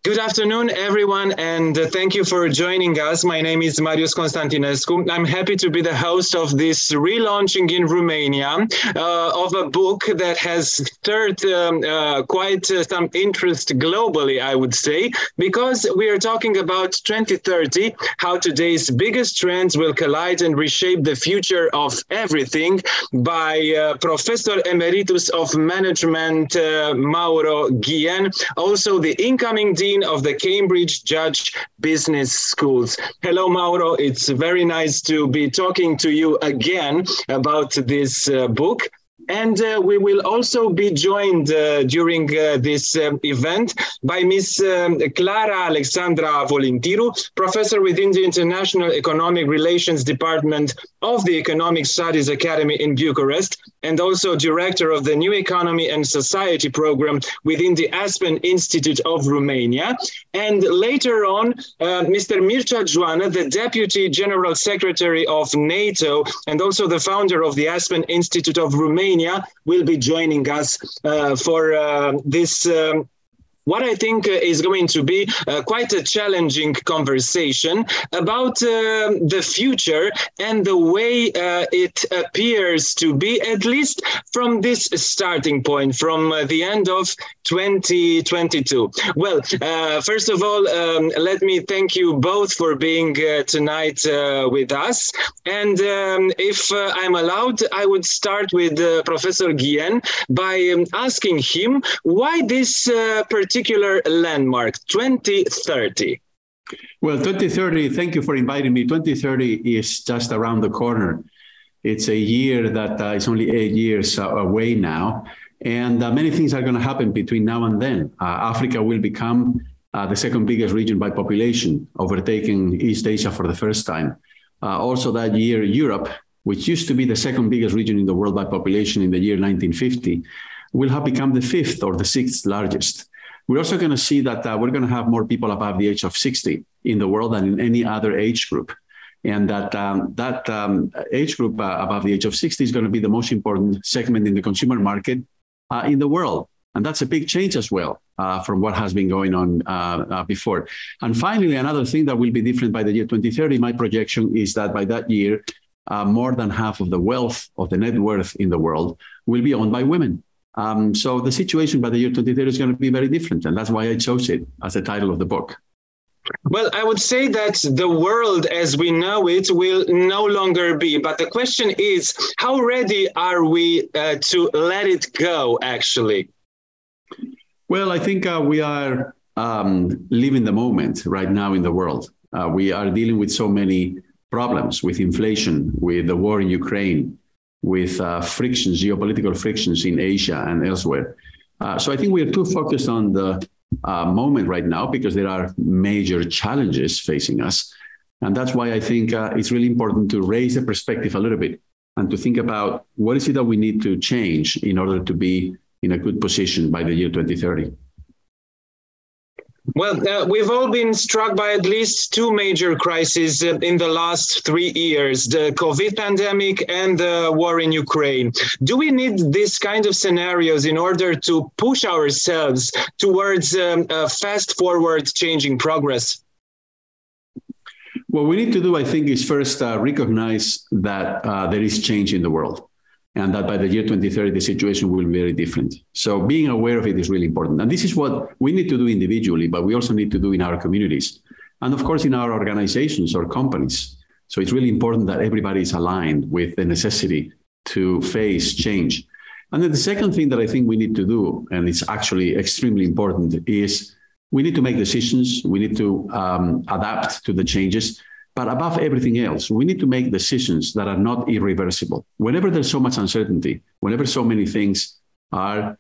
Good afternoon, everyone, and thank you for joining us. My name is Marius Constantinescu. I'm happy to be the host of this relaunching in Romania of a book that has stirred quite some interest globally, I would say, because we are talking about 2030, how today's biggest trends will collide and reshape the future of everything, by Professor Emeritus of Management Mauro Guillén, also the incoming Dean of the Cambridge Judge Business Schools. Hello, Mauro. It's very nice to be talking to you again about this book. And we will also be joined during this event by Ms. Clara Alexandra Volintiru, professor within the International Economic Relations Department of the Economic Studies Academy in Bucharest, and also director of the New Economy and Society program within the Aspen Institute of Romania. And later on, Mr. Mircea, the Deputy General Secretary of NATO, and also the founder of the Aspen Institute of Romania, will be joining us for this what I think is going to be quite a challenging conversation about the future and the way it appears to be, at least from this starting point, from the end of 2022. Well, first of all, let me thank you both for being tonight with us. And if I'm allowed, I would start with Professor Guillén by asking him why this particular landmark, 2030. Well, 2030, thank you for inviting me. 2030 is just around the corner. It's a year that is only 8 years away now. And many things are going to happen between now and then. Africa will become the second biggest region by population, overtaking East Asia for the first time. Also that year, Europe, which used to be the second biggest region in the world by population in the year 1950, will have become the fifth or the sixth largest. We're also going to see that we're going to have more people above the age of 60 in the world than in any other age group. And that age group above the age of 60 is going to be the most important segment in the consumer market in the world. And that's a big change as well from what has been going on before. And finally, another thing that will be different by the year 2030, my projection is that by that year, more than half of the wealth, of the net worth in the world will be owned by women. So the situation by the year 2030 is going to be very different. And that's why I chose it as the title of the book. Well, I would say that the world as we know it will no longer be. But the question is, how ready are we to let it go, actually? Well, I think we are living the moment right now in the world. We are dealing with so many problems, with inflation, with the war in Ukraine, with frictions, geopolitical frictions in Asia and elsewhere. So I think we are too focused on the moment right now because there are major challenges facing us. And that's why I think it's really important to raise the perspective a little bit and to think about what is it that we need to change in order to be in a good position by the year 2030. Well, we've all been struck by at least two major crises in the last 3 years, the COVID pandemic and the war in Ukraine. Do we need this kind of scenarios in order to push ourselves towards a fast forward changing progress? What we need to do, I think, is first recognize that there is change in the world, and that by the year 2030, the situation will be very different. So being aware of it is really important. And this is what we need to do individually, but we also need to do in our communities. And of course, in our organizations or companies. So it's really important that everybody is aligned with the necessity to face change. And then the second thing that I think we need to do, and it's actually extremely important, is we need to make decisions. We need to adapt to the changes. But above everything else, we need to make decisions that are not irreversible. Whenever there's so much uncertainty, whenever so many things are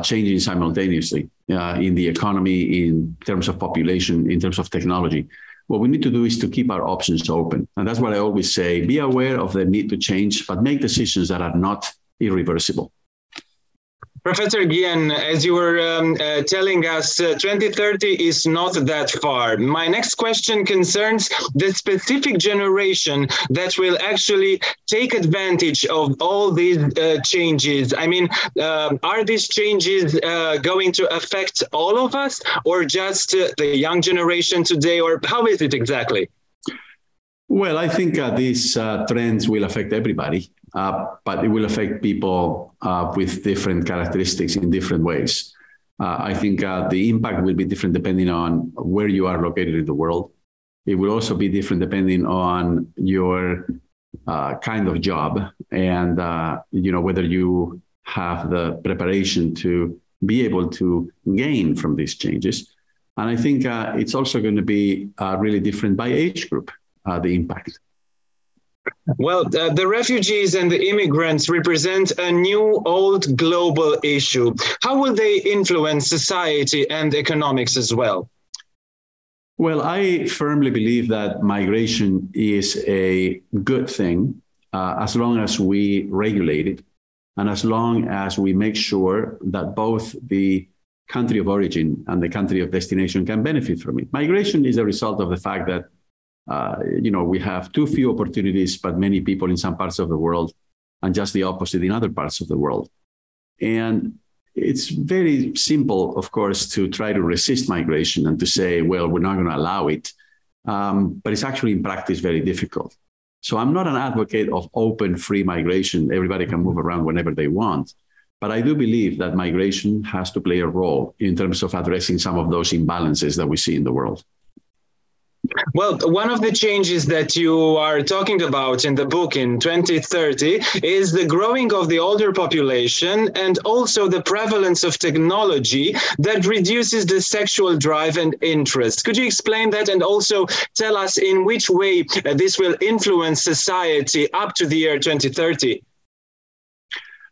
changing simultaneously in the economy, in terms of population, in terms of technology, what we need to do is to keep our options open. And that's what I always say, be aware of the need to change, but make decisions that are not irreversible. Professor Guillén, as you were telling us, 2030 is not that far. My next question concerns the specific generation that will actually take advantage of all these changes. I mean, are these changes going to affect all of us, or just the young generation today, or how is it exactly? Well, I think these trends will affect everybody. But it will affect people with different characteristics in different ways. I think the impact will be different depending on where you are located in the world. It will also be different depending on your kind of job and whether you have the preparation to be able to gain from these changes. And I think it's also going to be really different by age group, the impact. Well, the refugees and the immigrants represent a new old global issue. How will they influence society and economics as well? Well, I firmly believe that migration is a good thing as long as we regulate it and as long as we make sure that both the country of origin and the country of destination can benefit from it. Migration is a result of the fact that we have too few opportunities, but many people in some parts of the world, and just the opposite in other parts of the world. And it's very simple, of course, to try to resist migration and to say, well, we're not going to allow it. But it's actually in practice very difficult. So I'm not an advocate of open, free migration. Everybody can move around whenever they want. But I do believe that migration has to play a role in terms of addressing some of those imbalances that we see in the world. Well, one of the changes that you are talking about in the book in 2030 is the growing of the older population and also the prevalence of technology that reduces the sexual drive and interest. Could you explain that and also tell us in which way this will influence society up to the year 2030?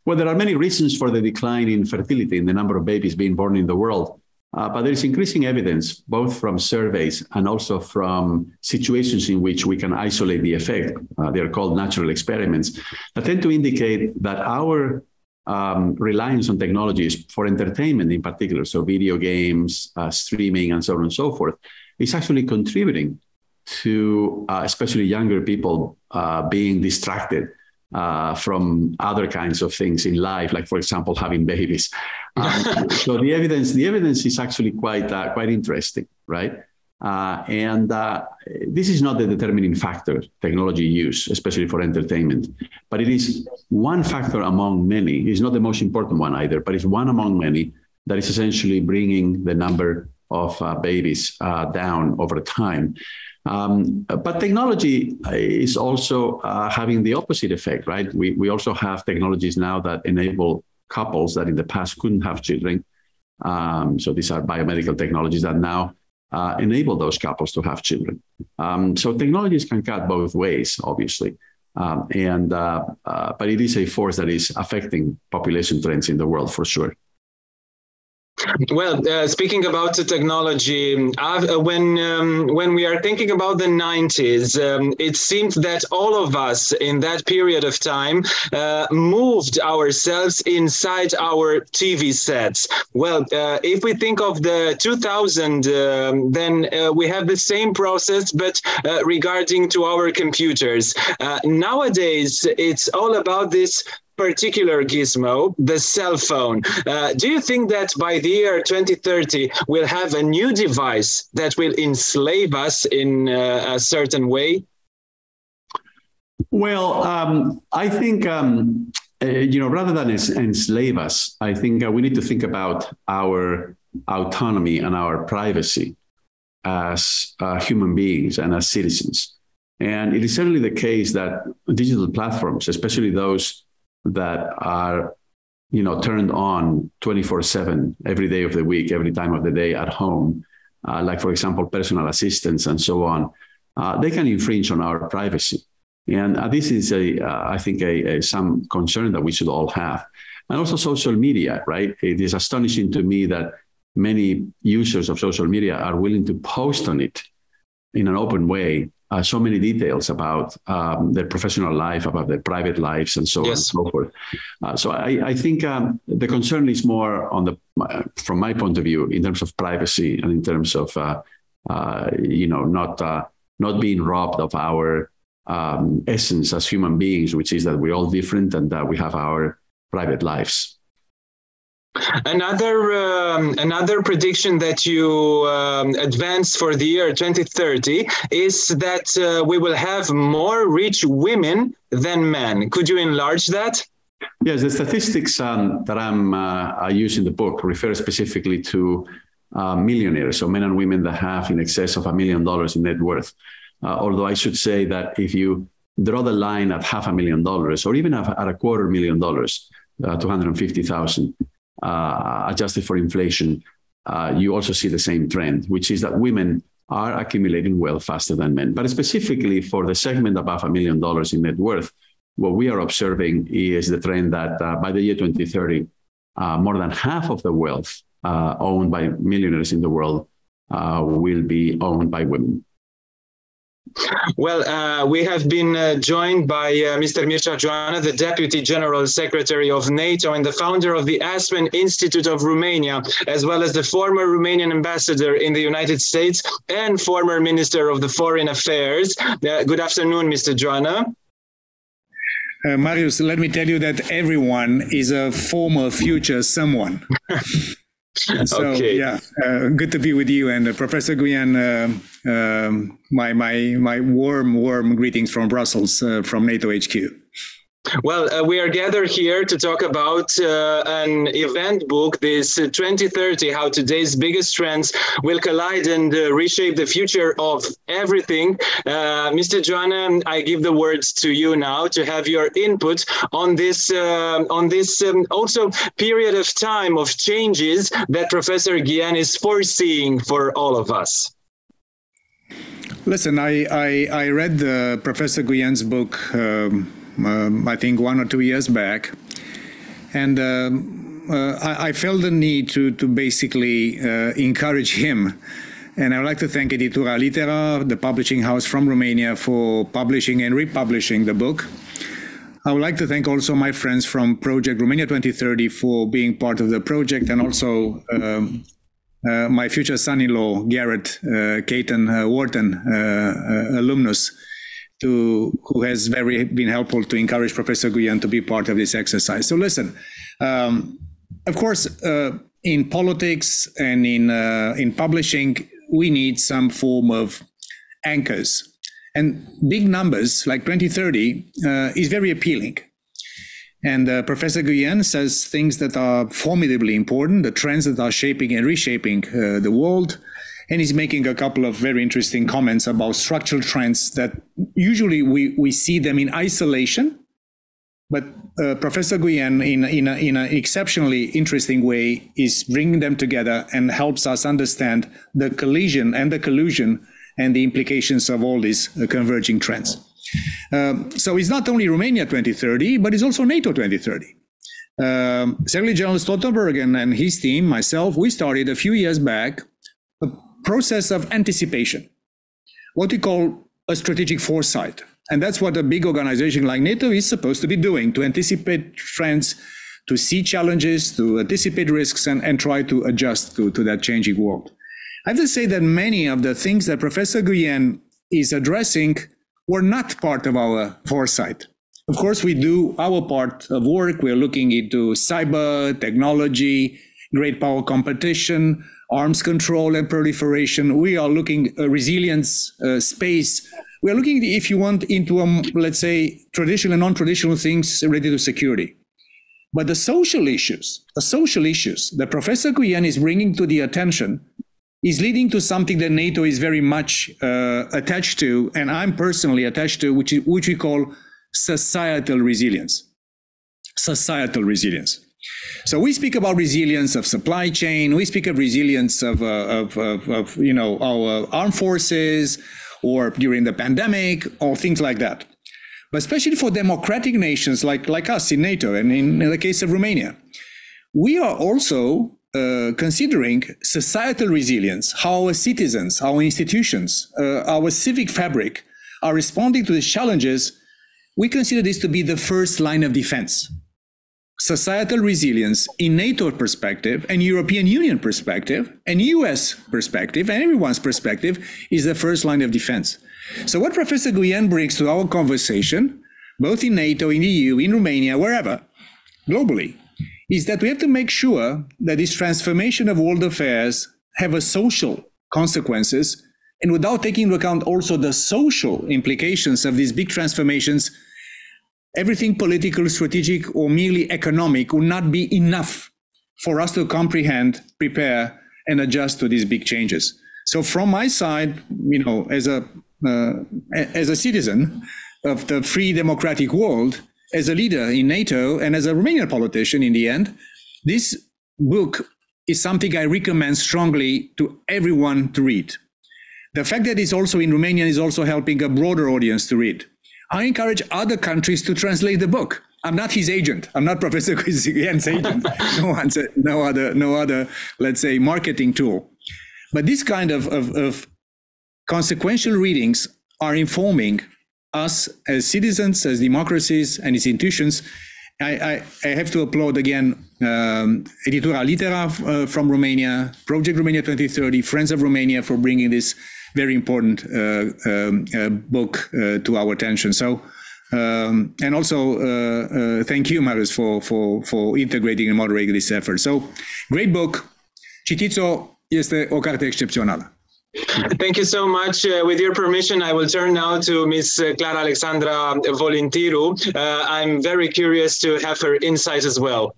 Well, there are many reasons for the decline in fertility, in the number of babies being born in the world. But there is increasing evidence, both from surveys and also from situations in which we can isolate the effect. They are called natural experiments that tend to indicate that our reliance on technologies for entertainment in particular, so video games, streaming, and so on and so forth, is actually contributing to especially younger people being distracted from other kinds of things in life, like, for example, having babies. So the evidence is actually quite interesting, right? And this is not the determining factor, technology use, especially for entertainment, but it is one factor among many. It's not the most important one either, but it's one among many that is essentially bringing the number of babies down over time. But technology is also having the opposite effect, right? We also have technologies now that enable couples that in the past couldn't have children. So these are biomedical technologies that now enable those couples to have children. So technologies can cut both ways, obviously. But it is a force that is affecting population trends in the world for sure. Well, speaking about the technology, when we are thinking about the 90s, it seems that all of us in that period of time moved ourselves inside our TV sets. Well, if we think of the 2000, then we have the same process, but regarding to our computers. Nowadays, it's all about this particular gizmo, the cell phone. Do you think that by the year 2030, we'll have a new device that will enslave us in a certain way? Well, I think, rather than enslave us, I think we need to think about our autonomy and our privacy as human beings and as citizens. And it is certainly the case that digital platforms, especially those that are, turned on 24/7 every day of the week, every time of the day at home, like, for example, personal assistants and so on, they can infringe on our privacy. And this is, I think, some concern that we should all have. And also social media, right? It is astonishing to me that many users of social media are willing to post on it in an open way so many details about their professional life, about their private lives, and so on and so forth. So I think the concern is more on from my point of view, in terms of privacy and in terms of not being robbed of our essence as human beings, which is that we're all different and that we have our private lives. Another prediction that you advanced for the year 2030 is that we will have more rich women than men. Could you enlarge that? Yes, the statistics that I use in the book refer specifically to millionaires, so men and women that have in excess of $1 million in net worth. Although I should say that if you draw the line at $500,000 or even at $250,000, 250,000, adjusted for inflation, you also see the same trend, which is that women are accumulating wealth faster than men. But specifically for the segment above $1 million in net worth, what we are observing is the trend that by the year 2030, more than half of the wealth owned by millionaires in the world will be owned by women. Well, we have been joined by Mr. Mircea, the Deputy General Secretary of NATO and the founder of the Aspen Institute of Romania, as well as the former Romanian ambassador in the United States and former Minister of the Foreign Affairs. Good afternoon, Mr. Joanna. Marius, let me tell you that everyone is a former future someone. So, okay. Yeah, good to be with you. And Professor Guillén, my warm greetings from Brussels, from NATO HQ. Well, we are gathered here to talk about an event book, this 2030, how today's biggest trends will collide and reshape the future of everything. Mr. Joanna, I give the words to you now to have your input on this also period of time of changes that Professor Guillén is foreseeing for all of us. Listen, I read Professor Guillén's book, I think 1 or 2 years back, and I felt the need to basically encourage him. And I would like to thank Editura Litera, the publishing house from Romania, for publishing and republishing the book. I would like to thank also my friends from Project Romania 2030 for being part of the project, and also my future son-in-law, Garrett Caton Wharton, alumnus, who has been helpful to encourage Professor Guillén to be part of this exercise. So listen, of course, in politics and in publishing, we need some form of anchors. And big numbers like 2030 is very appealing. And Professor Guillén says things that are formidably important, the trends that are shaping and reshaping the world. And he's making a couple of very interesting comments about structural trends that usually we see them in isolation. But Professor Guillén, in an exceptionally interesting way, is bringing them together and helps us understand the collision and the collusion and the implications of all these converging trends. So it's not only Romania 2030, but it's also NATO 2030. Secretary General Stoltenberg and his team, myself, we started a few years back a process of anticipation, what we call a strategic foresight. And that's what a big organization like NATO is supposed to be doing, to anticipate trends, to see challenges, to anticipate risks, and try to adjust to that changing world. I have to say that many of the things that Professor Guillén is addressing were not part of our foresight. Of course, we do our part of work. We're looking into cyber, technology, great power competition, arms control and proliferation. We are looking at resilience, space. We are looking, if you want, into, let's say, traditional and non-traditional things related to security. But the social issues that Professor Guillén is bringing to the attention is leading to something that NATO is very much attached to, and I'm personally attached to, which we call societal resilience. Societal resilience. So we speak about resilience of supply chain. We speak of resilience of our armed forces, or during the pandemic, or things like that. But especially for democratic nations like us in NATO, and in the case of Romania, we are also considering societal resilience, how our citizens, our institutions, our civic fabric are responding to these challenges, we consider this to be the first line of defense. Societal resilience in NATO perspective and European Union perspective and US perspective and everyone's perspective is the first line of defense. So what Professor Guillén brings to our conversation, both in NATO, in the EU, in Romania, wherever, globally, is that we have to make sure that this transformation of world affairs have a social consequences, and without taking into account also the social implications of these big transformations, everything political, strategic, or merely economic will not be enough for us to comprehend, prepare, and adjust to these big changes. So from my side, you know, as a citizen of the free democratic world, as a leader in NATO, and as a Romanian politician in the end, this book is something I recommend strongly to everyone to read. The fact that it's also in Romanian is also helping a broader audience to read. I encourage other countries to translate the book. I'm not his agent. I'm not Professor Guillén's agent. No other, let's say, marketing tool. But this kind of consequential readings are informing us as citizens, as democracies and institutions. I have to applaud again Editura Litera from Romania, Project Romania 2030, Friends of Romania for bringing this very important book to our attention. So, and also thank you, Marius, for integrating and moderating this effort. So, great book. Citiți-o, este o carte excepțională. Thank you so much. With your permission, I will turn now to Ms. Clara Alexandra Volintiru. I'm very curious to have her insights as well.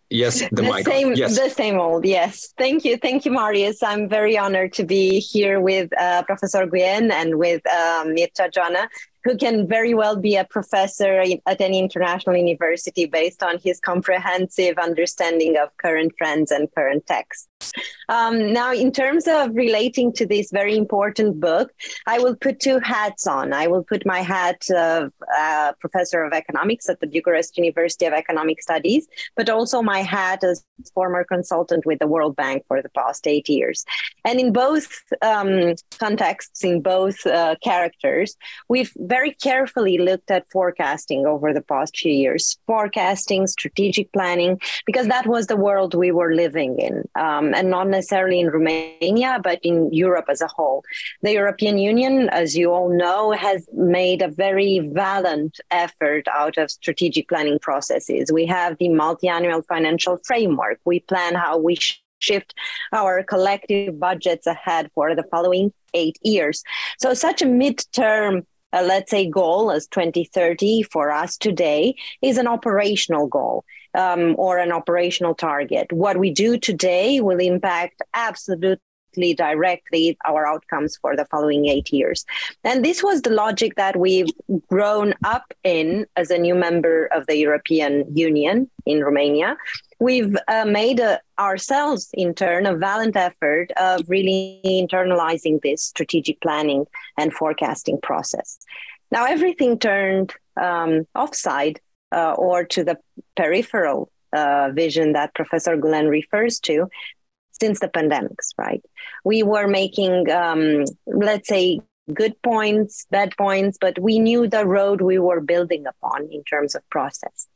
Yes, the mic. Yes. The same old, yes. Thank you, Marius. I'm very honored to be here with Professor Guillén and with Mircea, who can very well be a professor at any international university based on his comprehensive understanding of current trends and current texts. Now, in terms of relating to this very important book, I will put two hats on. I will put my hat of professor of economics at the Bucharest University of Economic Studies, but also my hat as former consultant with the World Bank for the past 8 years. And in both contexts, in both characters, we've very carefully looked at forecasting over the past few years, forecasting, strategic planning, because that was the world we were living in. And not necessarily in Romania, but in Europe as a whole. The European Union, as you all know, has made a very valiant effort out of strategic planning processes. We have the multi-annual financial framework. We plan how we shift our collective budgets ahead for the following 8 years. So such a midterm let's say goal as 2030 for us today is an operational goal or an operational target. What we do today will impact absolutely directly our outcomes for the following 8 years. And this was the logic that we've grown up in as a new member of the European Union in Romania. We've made ourselves, in turn, a valiant effort of really internalizing this strategic planning and forecasting process. Now, everything turned offside or to the peripheral vision that Professor Guillén refers to since the pandemics, right? We were making, let's say, good points, bad points, but we knew the road we were building upon in terms of process.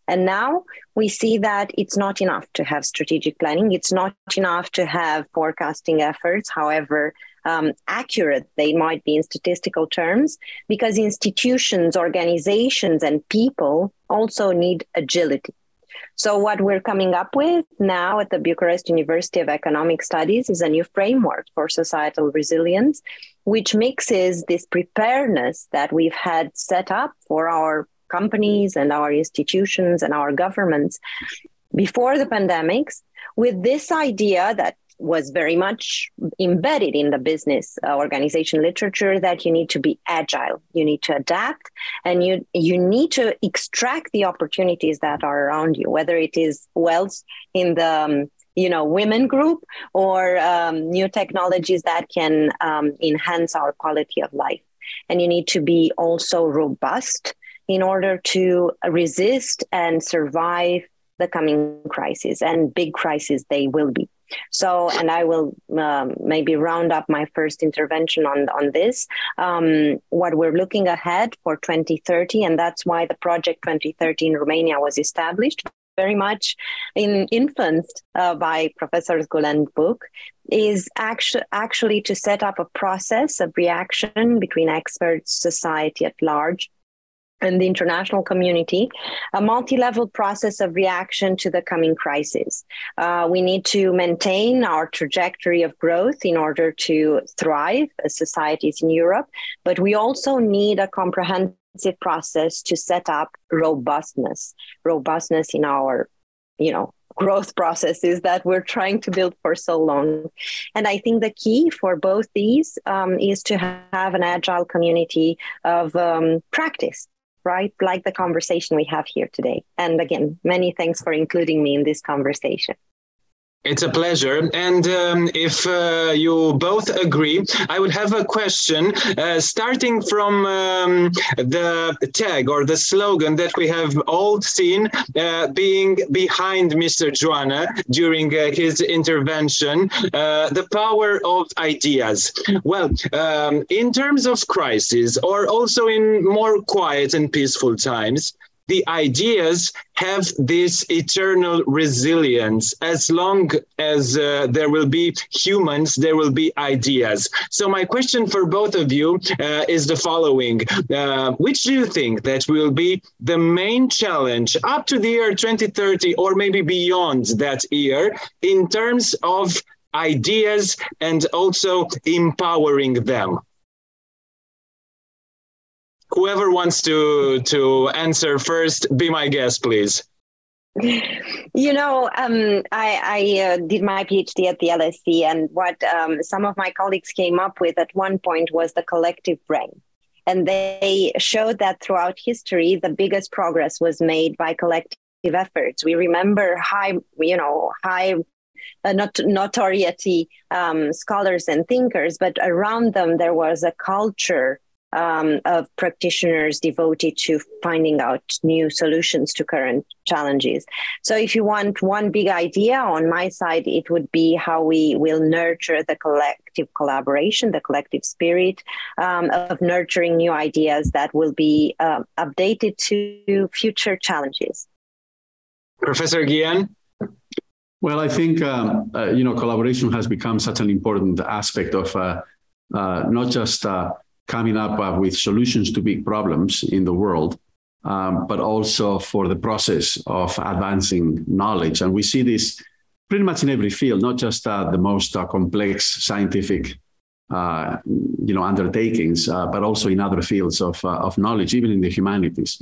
And now we see that it's not enough to have strategic planning. It's not enough to have forecasting efforts, however accurate they might be in statistical terms, because institutions, organizations, and people also need agility. So what we're coming up with now at the Bucharest University of Economic Studies is a new framework for societal resilience, which mixes this preparedness that we've had set up for our companies and our institutions and our governments before the pandemics with this idea that was very much embedded in the business organization literature that you need to be agile, you need to adapt, and you need to extract the opportunities that are around you, whether it is wealth in the women group or new technologies that can enhance our quality of life. And you need to be also robust in order to resist and survive the coming crisis, and big crises they will be. So, and I will maybe round up my first intervention on this, what we're looking ahead for 2030, and that's why the Project 2030 in Romania was established, very much influenced by Professor Guillén's book, is actually to set up a process of reaction between experts, society at large, and the international community, a multi-level process of reaction to the coming crisis. We need to maintain our trajectory of growth in order to thrive as societies in Europe, but we also need a comprehensive process to set up robustness in our, growth processes that we're trying to build for so long. And I think the key for both these is to have an agile community of practice, right? Like the conversation we have here today. And again, many thanks for including me in this conversation. It's a pleasure. And if you both agree, I would have a question starting from the tag or the slogan that we have all seen being behind Mr. Joanna during his intervention, the power of ideas. Well, in terms of crisis, or also in more quiet and peaceful times, the ideas have this eternal resilience. As long as there will be humans, there will be ideas. So my question for both of you is the following. Which do you think that will be the main challenge up to the year 2030 or maybe beyond that year in terms of ideas and also empowering them? Whoever wants to answer first, be my guest, please. I did my PhD at the LSE, and what some of my colleagues came up with at one point was the collective brain. And they showed that throughout history, the biggest progress was made by collective efforts. We remember high notoriety scholars and thinkers, but around them there was a culture of practitioners devoted to finding out new solutions to current challenges. So if you want one big idea on my side, it would be how we will nurture the collective collaboration, the collective spirit of nurturing new ideas that will be updated to future challenges. Professor Guillén? Well, I think, collaboration has become such an important aspect of not just coming up with solutions to big problems in the world, but also for the process of advancing knowledge. And we see this pretty much in every field, not just the most complex scientific undertakings, but also in other fields of knowledge, even in the humanities.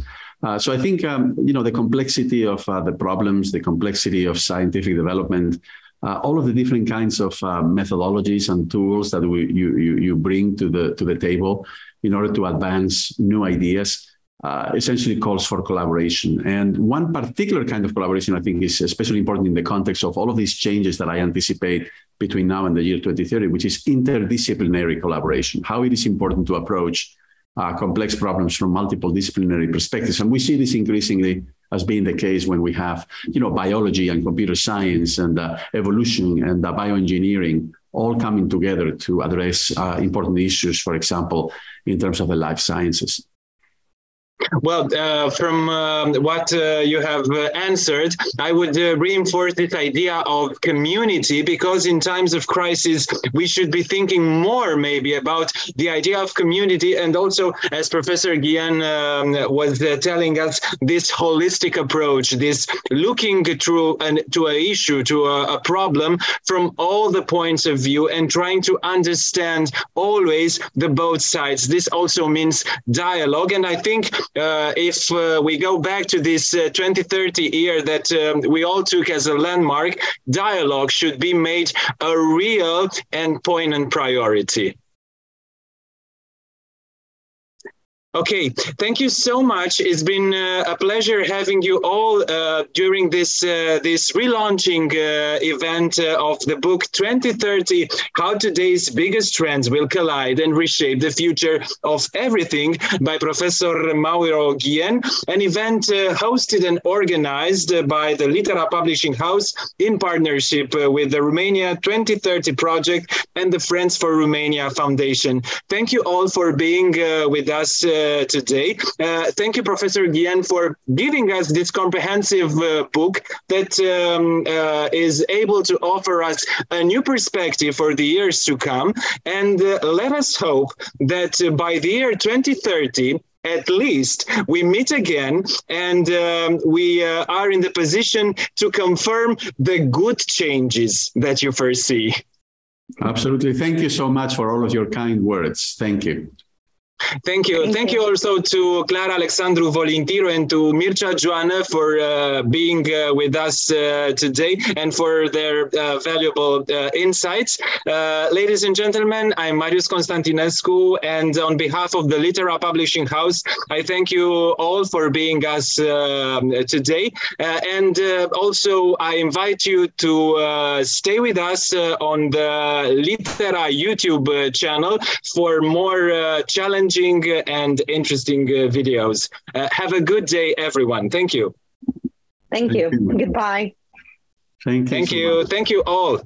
So I think, the complexity of the problems, the complexity of scientific development, all of the different kinds of methodologies and tools that you bring to the table in order to advance new ideas essentially calls for collaboration. And one particular kind of collaboration, I think, is especially important in the context of all of these changes that I anticipate between now and the year 2030, which is interdisciplinary collaboration, how it is important to approach complex problems from multiple disciplinary perspectives. And we see this increasingly as being the case when we have, biology and computer science and evolution and bioengineering all coming together to address important issues, for example, in terms of the life sciences. Well, from what you have answered, I would reinforce this idea of community, because in times of crisis, we should be thinking more maybe about the idea of community, and also, as Professor Guillén was telling us, this holistic approach, this looking through to an issue, to a problem from all the points of view and trying to understand always the both sides. This also means dialogue, and I think if we go back to this 2030 year that we all took as a landmark, dialogue should be made a real and poignant priority. Okay, thank you so much. It's been a pleasure having you all during this relaunching event of the book 2030, How Today's Biggest Trends Will Collide and Reshape the Future of Everything by Professor Mauro Guillén, an event hosted and organized by the Litera Publishing House in partnership with the Romania 2030 Project and the Friends for Romania Foundation. Thank you all for being with us today. Thank you, Professor Guillén, for giving us this comprehensive book that is able to offer us a new perspective for the years to come. And let us hope that by the year 2030, at least we meet again and we are in the position to confirm the good changes that you foresee. Absolutely. Thank you so much for all of your kind words. Thank you. Thank you. Thank you also to Clara Alexandru Volintiro and to Mircea Joană for being with us today and for their valuable insights. Ladies and gentlemen, I'm Marius Constantinescu, and on behalf of the Litera Publishing House, I thank you all for being us today. And also, I invite you to stay with us on the Litera YouTube channel for more challenging and interesting videos. Have a good day, everyone. Thank you. Thank you. Goodbye. Thank you. Thank you all.